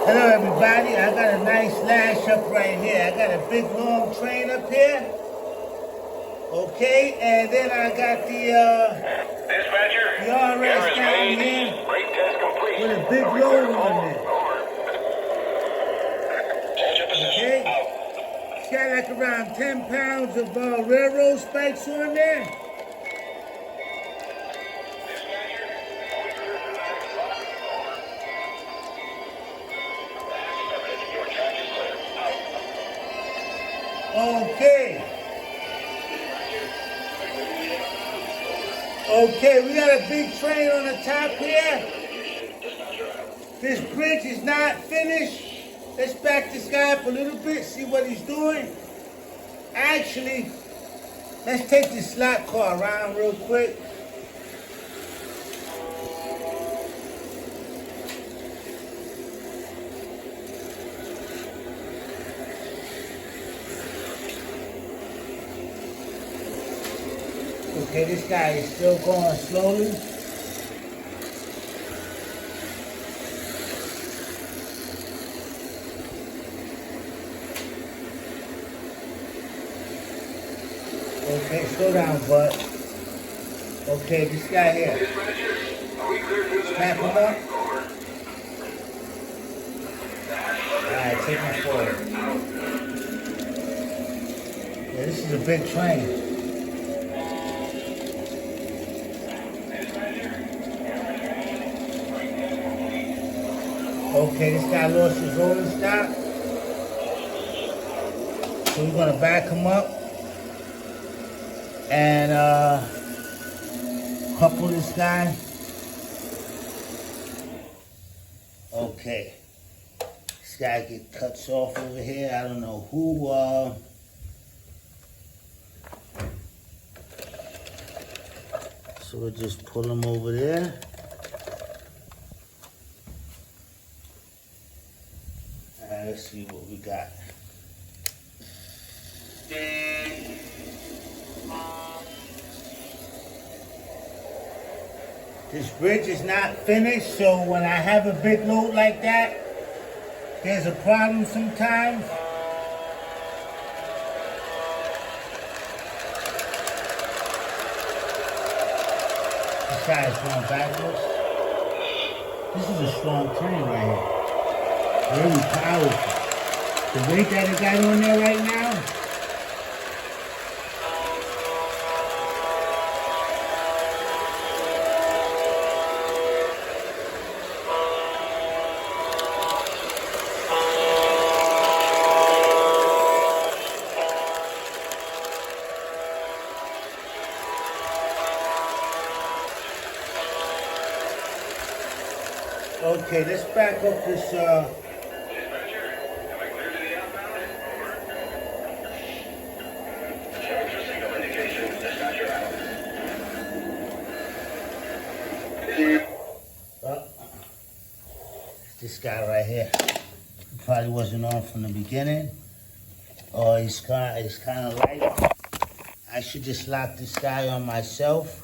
Hello everybody, I got a nice lash up right here. I got a big long train up here. Okay, and then I got Dispatcher, the RS down here brake test complete. with a big load on there. Hold your position. Okay, it's got like around 10 pounds of railroad spikes on there. Okay, we got a big train on the top here. This bridge is not finished. Let's back this guy up a little bit, see what he's doing. Actually, let's take this slot car around real quick. Okay, this guy is still going slowly. Okay, slow down, bud. Okay, this guy here. Snap him up. Alright, take him forward. Yeah, this is a big train. Okay, this guy lost his rolling stop. So we're gonna back him up and couple this guy. Okay. This guy get cuts off over here. I don't know who so we'll just pull him over there. Let's see what we got. This bridge is not finished, so when I have a big load like that, there's a problem sometimes. This guy is going backwards. This is a strong train right here. Really powerful. The weight that it got on there right now. Okay, let's back up this this guy right here. He probably wasn't on from the beginning. Or he's kind of light. I should just lock this guy on myself.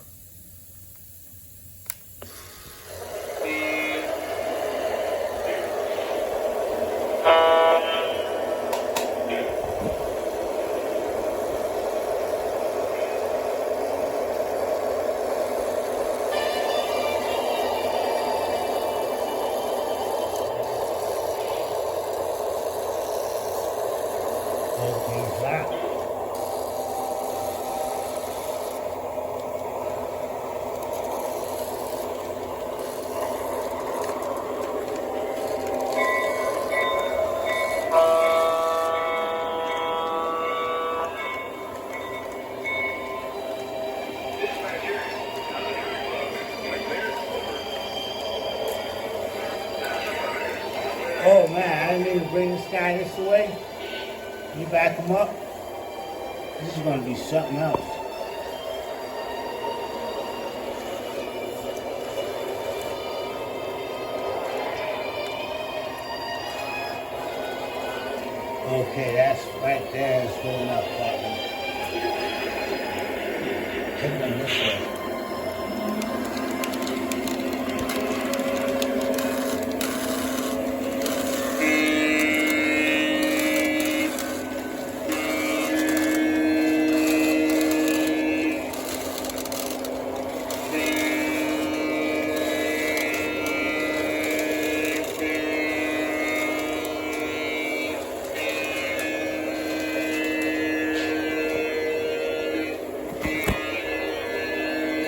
Oh man, I didn't even bring this guy this way. You back him up. This is gonna be something else. Okay, that's right there. It's good enough, partner. Take them this way.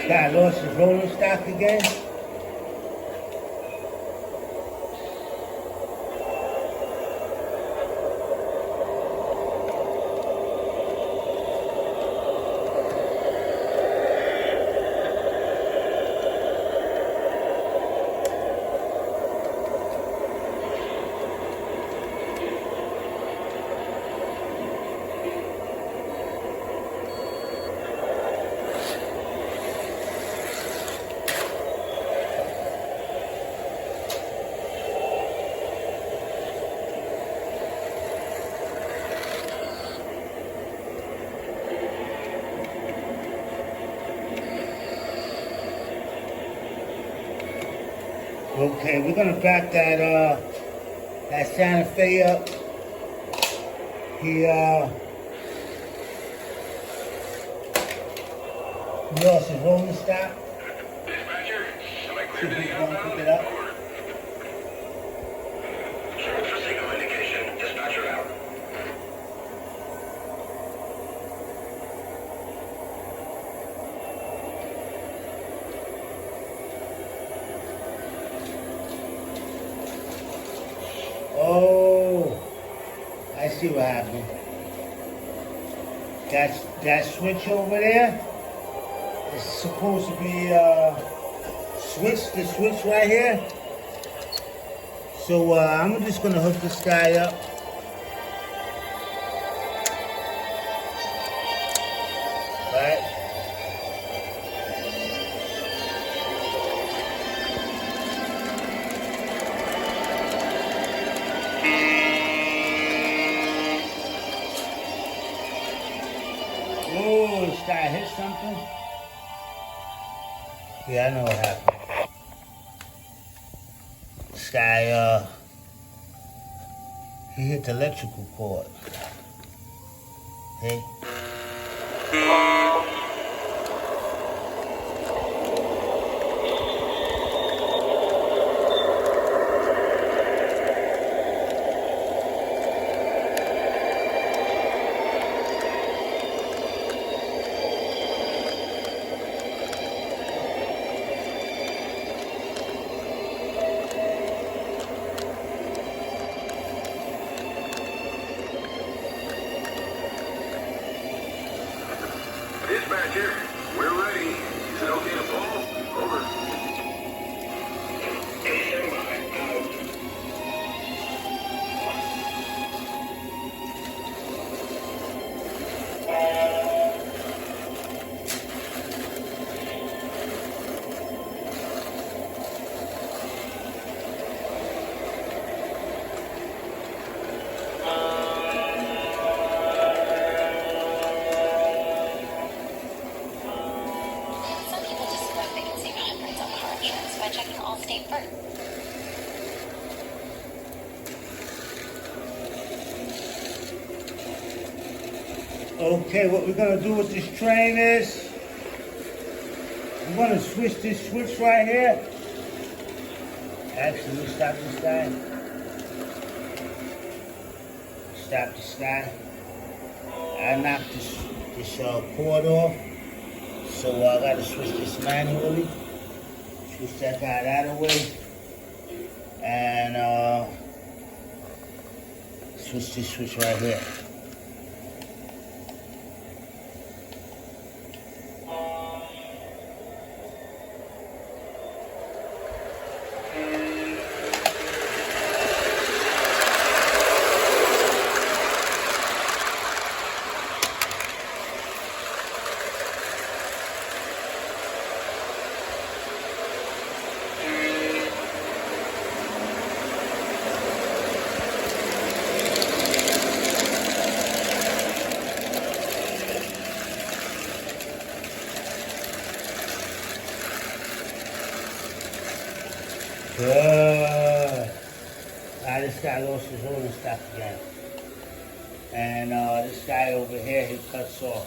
Guy lost his rolling stock again. Okay, we're gonna back that Santa Fe up. He lost his rolling stock. Dispatcher, am I See clear if to he's the gonna outbound? pick it up. Search for signal indication. Dispatcher out. Oh, I see what happened. That switch over there is supposed to be the switch right here. So I'm just gonna hook this guy up. Right. Oh, this guy hit something? Yeah, I know what happened. This guy, he hit the electrical cord. Hey? Dispatcher, we're ready. Is it okay to pull? Over. Stand by. Out. Some people just feel like they can save hundreds on car insurance by checking Allstate first. Okay, what we're gonna do with this train is we're gonna switch this switch right here. Actually, we'll stop this guy. Stop this guy. I knocked this cord off, so I gotta switch this manually. Switch that guy out of the way, and switch this switch right here. Good. This guy lost his rolling stock again. And this guy over here, he cuts off.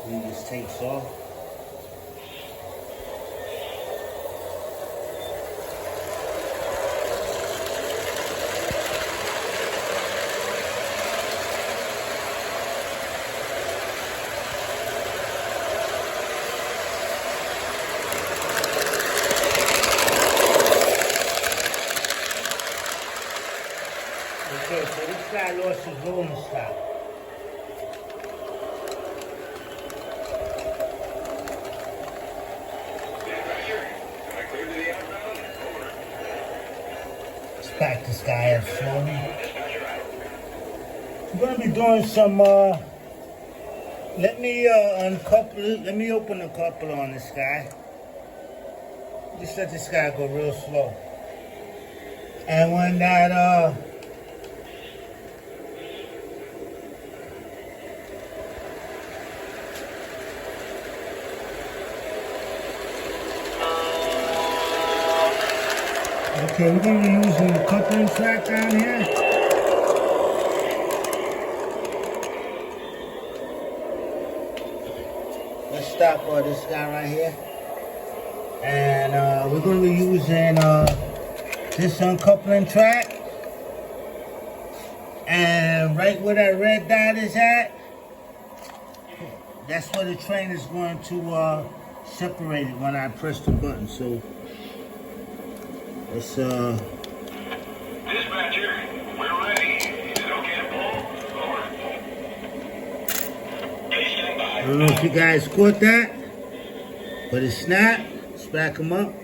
He just takes off. Okay, so this guy lost his rolling stop. Let's back this guy up slowly. We're gonna be doing some, let me open the coupler on this guy. Just let this guy go real slow. And when that, okay, we're gonna be using the coupling track down here. Let's stop this guy right here. And we're gonna be using this uncoupling track. And right where that red dot is at, that's where the train is going to separate it when I press the button. So let's Dispatcher, we're ready. Is it okay to pull? Over. Please stand by. I don't know if you guys caught that, but it snapped. Let's back them up.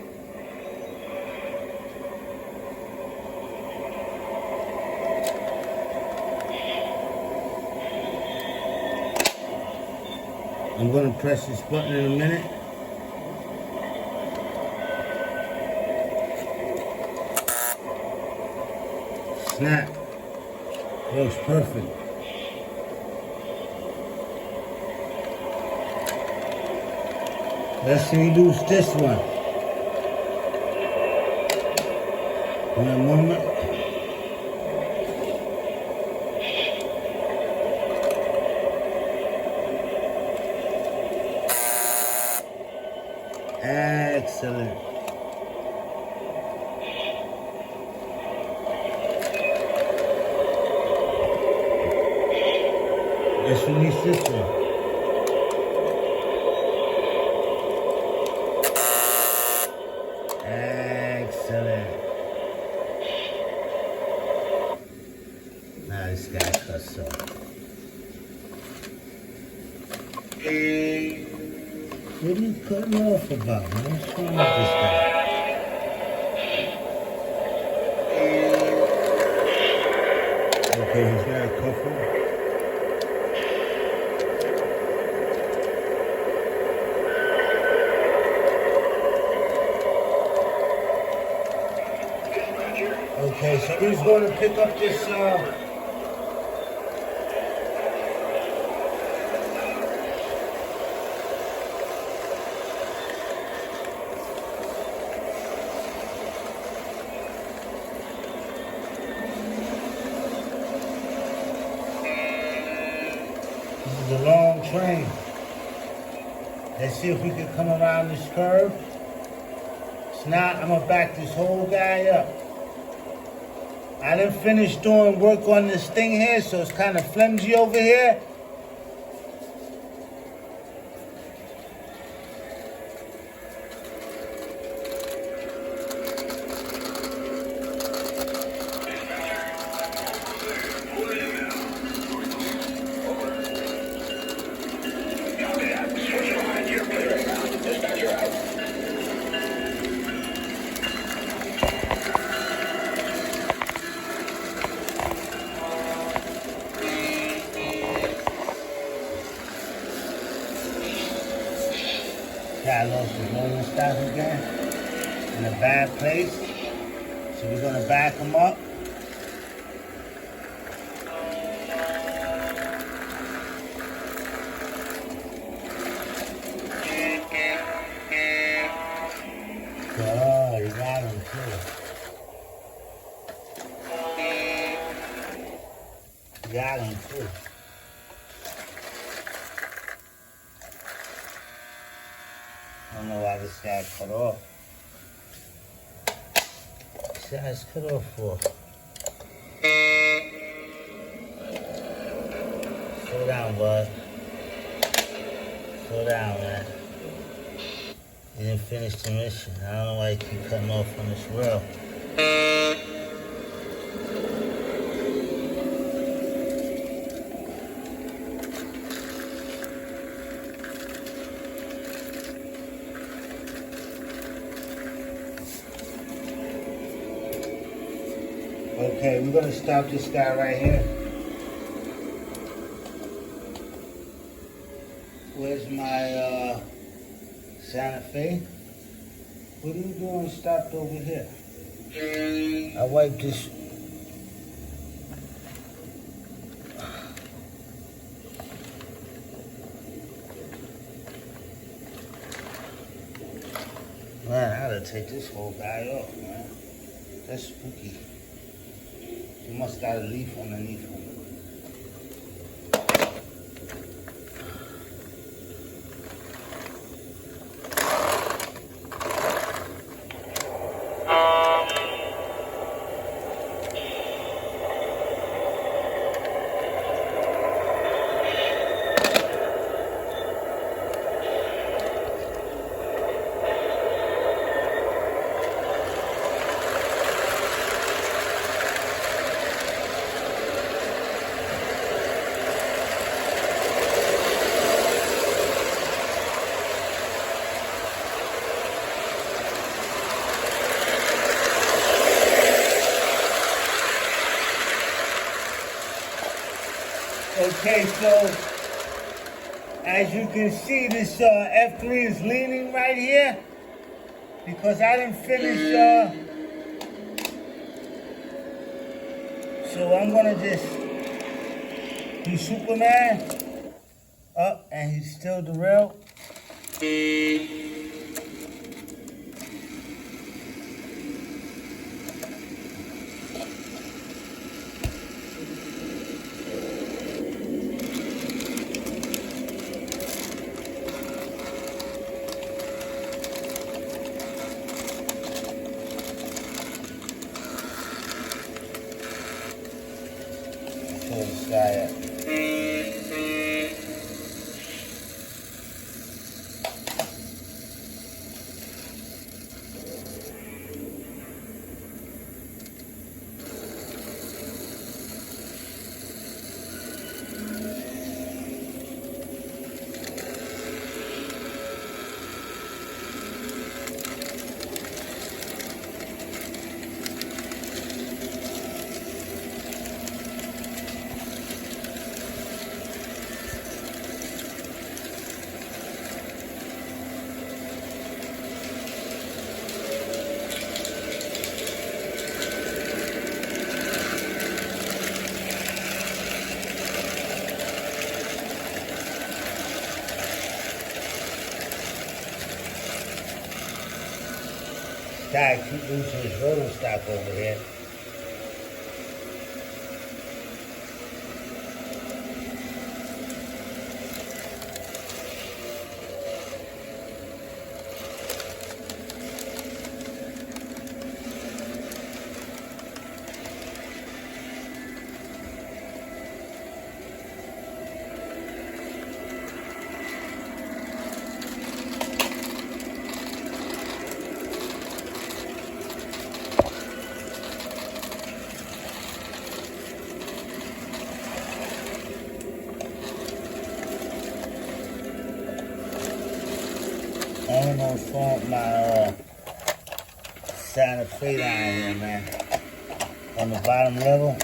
I'm going to press this button in a minute. Snap. Works perfect. Let's reduce this one. In a moment. Excellent. Let's release this one. Excellent. Now this guy cuts off. What are you cutting off about, man? What's wrong with this guy? Okay, he's got a couple. Okay, so he's going to pick up this, this is a long train. Let's see if we can come around this curve. If not, I'm going to back this whole guy up. I didn't finish doing work on this thing here, so it's kind of flimsy over here. I lost the rolling stop again in a bad place. So we're going to back them up. Oh, you got him too. You got him too. I don't know why this guy cut off. This guy's cut off for. Slow down, bud. Slow down, man. You didn't finish the mission. I don't know why you keep cutting off on this rail. Okay, we're gonna stop this guy right here. Where's my Santa Fe? What are you doing stopped over here? I wiped this. Man, I gotta take this whole guy off, man. That's spooky. He must got a leaf underneath him. Okay, so as you can see, this F3 is leaning right here because I didn't finish. So I'm gonna just do Superman up, and he's still derailed. Pull this guy up. Guy keep losing his rotor stock over here. I almost found my Santa Fe down here, man. On the bottom level.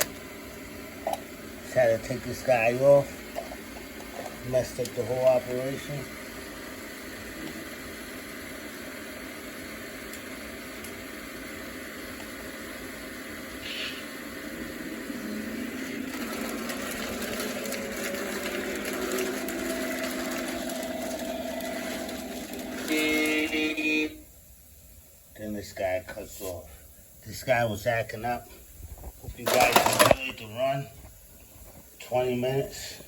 Just had to take this guy off. Messed up the whole operation. Then this guy cuts off. This guy was acting up. Hope you guys enjoyed the run. 20 minutes.